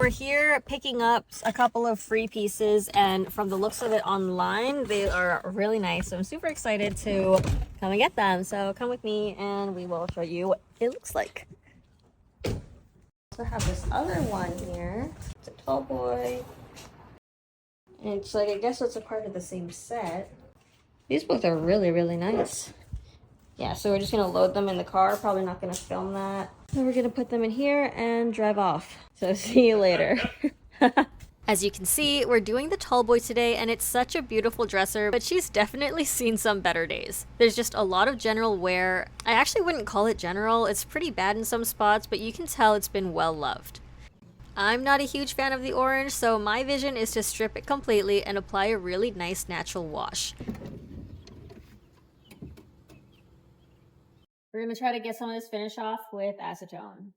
we're here picking up a couple of free pieces, and from the looks of it online, they are really nice. So I'm super excited to come and get them. So come with me and we will show you what it looks like. I also have this other one here. It's a tall boy. And it's like, I guess it's a part of the same set. These both are really, really nice. Yeah, so we're just gonna load them in the car. Probably not gonna film that. So we're gonna put them in here and drive off. So see you later. As you can see, we're doing the tall boy today, and it's such a beautiful dresser, but she's definitely seen some better days. There's just a lot of general wear. I actually wouldn't call it general. It's pretty bad in some spots, but you can tell it's been well loved. I'm not a huge fan of the orange, so my vision is to strip it completely and apply a really nice natural wash. We're going to try to get some of this finish off with acetone.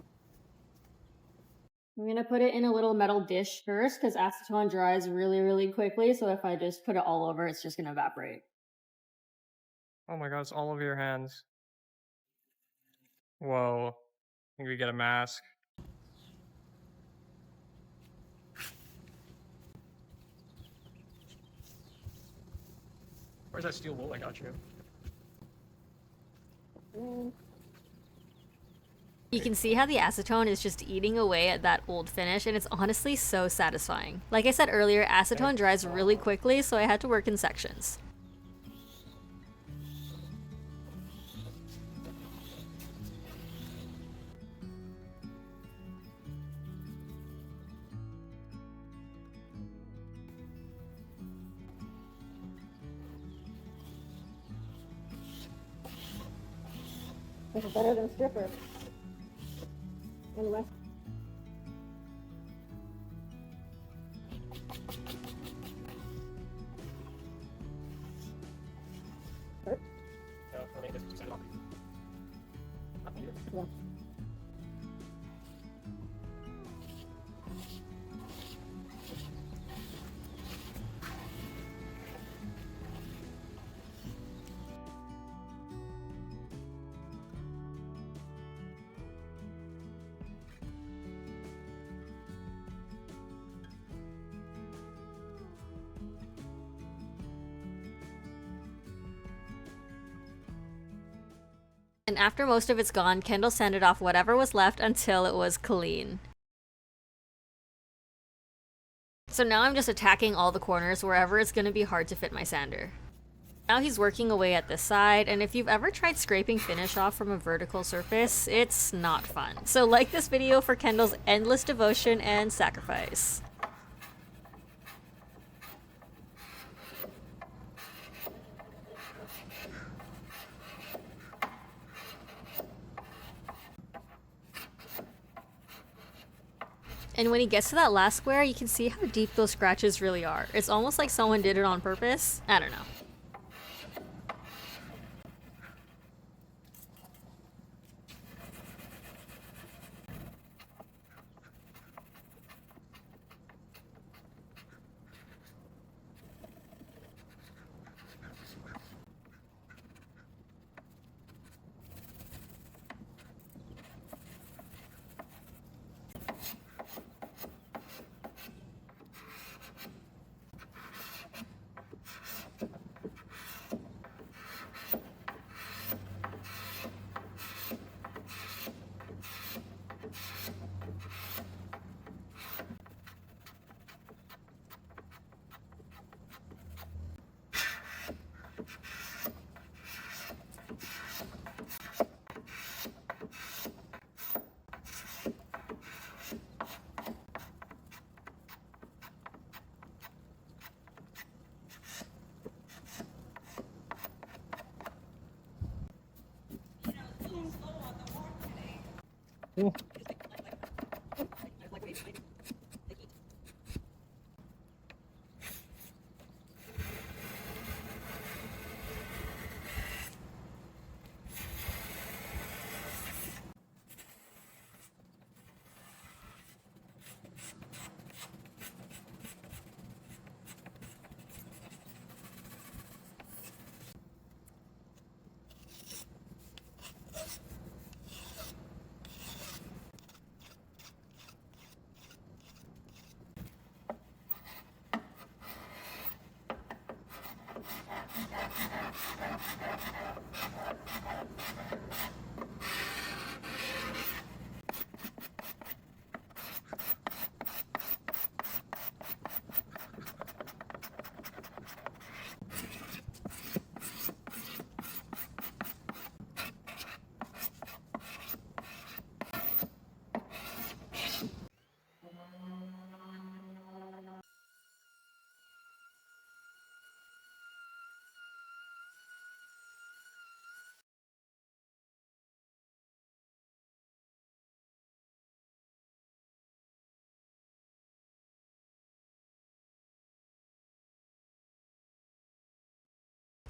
I'm going to put it in a little metal dish first because acetone dries really, really quickly. So if I just put it all over, it's just going to evaporate. Oh my god, it's all over your hands. Whoa. I think we get a mask. Where's that steel wool I got you? You can see how the acetone is just eating away at that old finish, and it's honestly so satisfying. Like I said earlier, acetone dries really quickly, so I had to work in sections. This is better than stripper. And less. Yeah. And after most of it's gone, Kendall sanded off whatever was left until it was clean. So now I'm just attacking all the corners wherever it's going to be hard to fit my sander. Now he's working away at this side, and if you've ever tried scraping finish off from a vertical surface, it's not fun. So like this video for Kendall's endless devotion and sacrifice. And when he gets to that last square, you can see how deep those scratches really are. It's almost like someone did it on purpose. I don't know.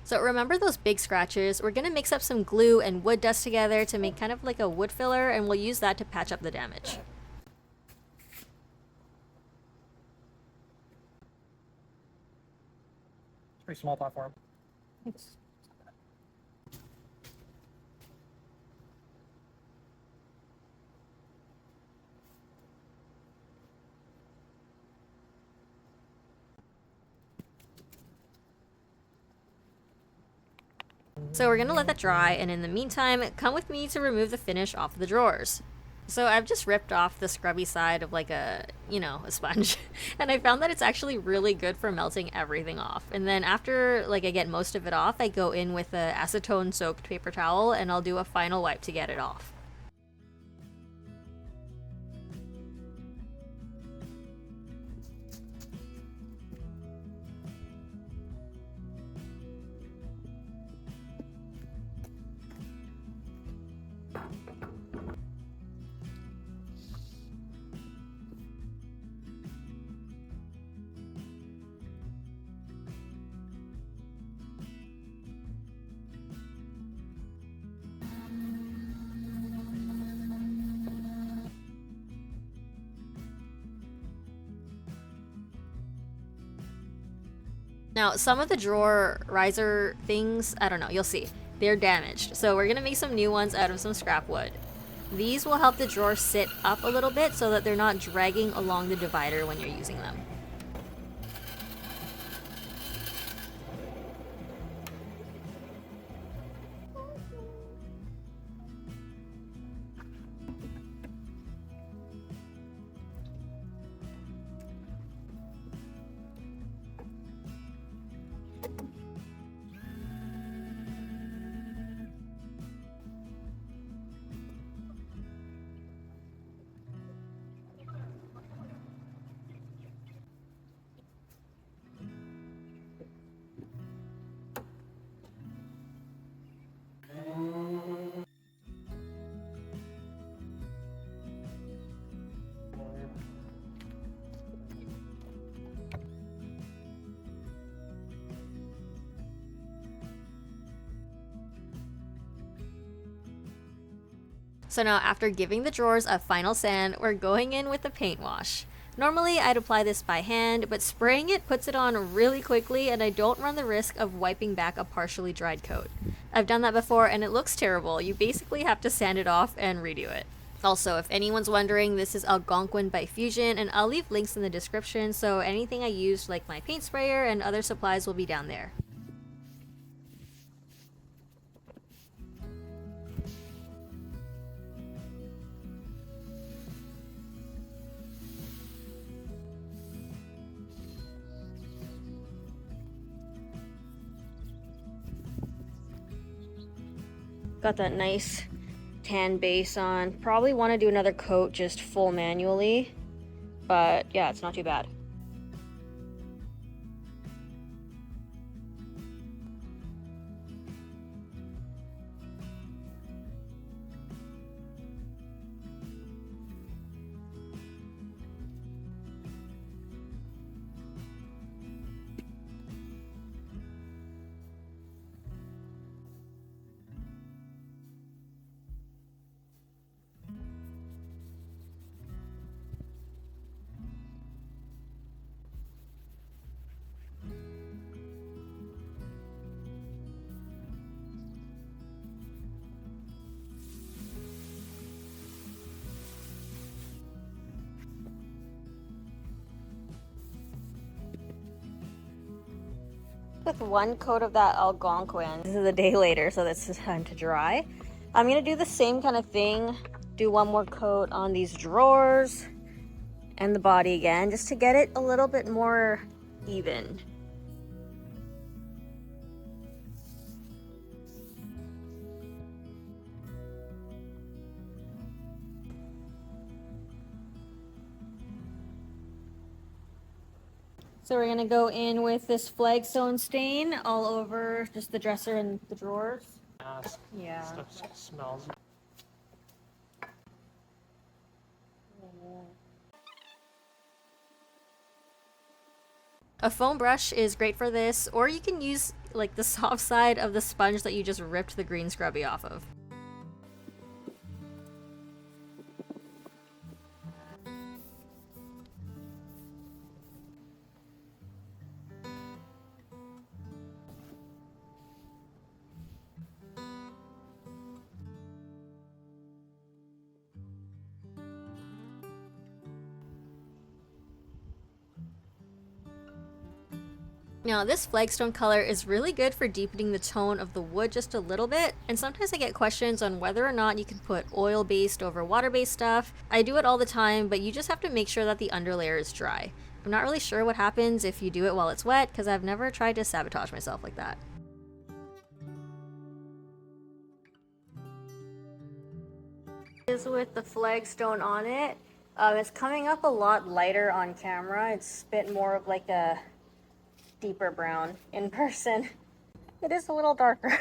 So remember those big scratches? We're gonna mix up some glue and wood dust together to make kind of like a wood filler, and we'll use that to patch up the damage. It's a pretty small platform. So we're gonna let that dry, and in the meantime, come with me to remove the finish off of the drawers. So I've just ripped off the scrubby side of like a sponge, and I found that it's actually really good for melting everything off. And then after like I get most of it off, I go in with a acetone soaked paper towel, and I'll do a final wipe to get it off. Now, some of the drawer riser things, I don't know, you'll see, they're damaged. So we're gonna make some new ones out of some scrap wood. These will help the drawer sit up a little bit so that they're not dragging along the divider when you're using them. So now after giving the drawers a final sand, we're going in with the paint wash. Normally I'd apply this by hand, but spraying it puts it on really quickly and I don't run the risk of wiping back a partially dried coat. I've done that before and it looks terrible. You basically have to sand it off and redo it. Also, if anyone's wondering, this is Algonquin by Fusion, and I'll leave links in the description, so anything I used like my paint sprayer and other supplies will be down there. Got that nice tan base on. Probably want to do another coat just full manually, but yeah, it's not too bad. With one coat of that Algonquin, this is a day later, so this is time to dry. I'm gonna do the same kind of thing, do one more coat on these drawers and the body again, just to get it a little bit more even. So we're gonna go in with this Flagstone stain all over just the dresser and the drawers. Yeah. Stuff smells. A foam brush is great for this, or you can use like the soft side of the sponge that you just ripped the green scrubby off of. Now this flagstone color is really good for deepening the tone of the wood just a little bit, and sometimes I get questions on whether or not you can put oil-based over water-based stuff. I do it all the time, but you just have to make sure that the underlayer is dry. I'm not really sure what happens if you do it while it's wet, because I've never tried to sabotage myself like that. Is with the flagstone on it. It's coming up a lot lighter on camera. It's a bit more of like a deeper brown in person. It is a little darker.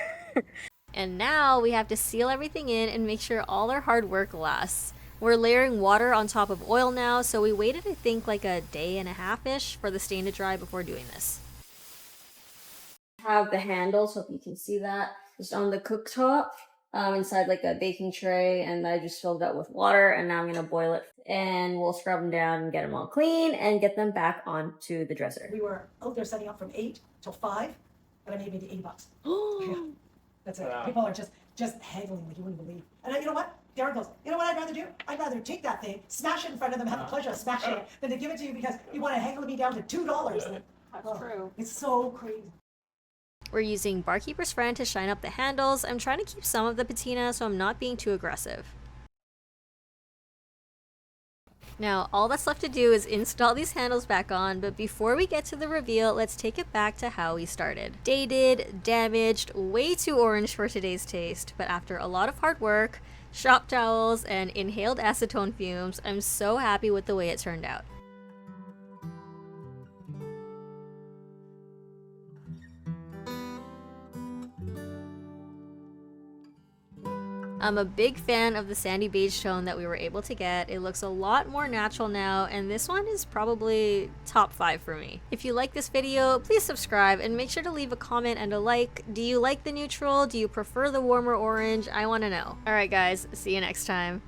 And now we have to seal everything in and make sure all our hard work lasts. We're layering water on top of oil now, so we waited I think like a day and a half-ish for the stain to dry before doing this. Have the handle, so if you can see that, just on the cooktop, inside like a baking tray, and I just filled it up with water, and now I'm gonna boil it, and we'll scrub them down and get them all clean and get them back onto the dresser. We were out there setting up from 8 till 5, and I made maybe $80. Yeah, that's it. Wow. People are just haggling like you wouldn't believe. And you know what? Darren goes, you know what I'd rather do? I'd rather take that thing, smash it in front of them, have the pleasure of smashing it, than to give it to you because you want to haggle me down to $2. That's true. It's so crazy. We're using Barkeeper's Friend to shine up the handles. I'm trying to keep some of the patina so I'm not being too aggressive. Now, all that's left to do is install these handles back on, but before we get to the reveal, let's take it back to how we started. Dated, damaged, way too orange for today's taste, but after a lot of hard work, shop towels, and inhaled acetone fumes, I'm so happy with the way it turned out. I'm a big fan of the sandy beige tone that we were able to get. It looks a lot more natural now, and this one is probably top 5 for me. If you like this video, please subscribe and make sure to leave a comment and a like. Do you like the neutral? Do you prefer the warmer orange? I want to know. Alright guys, see you next time.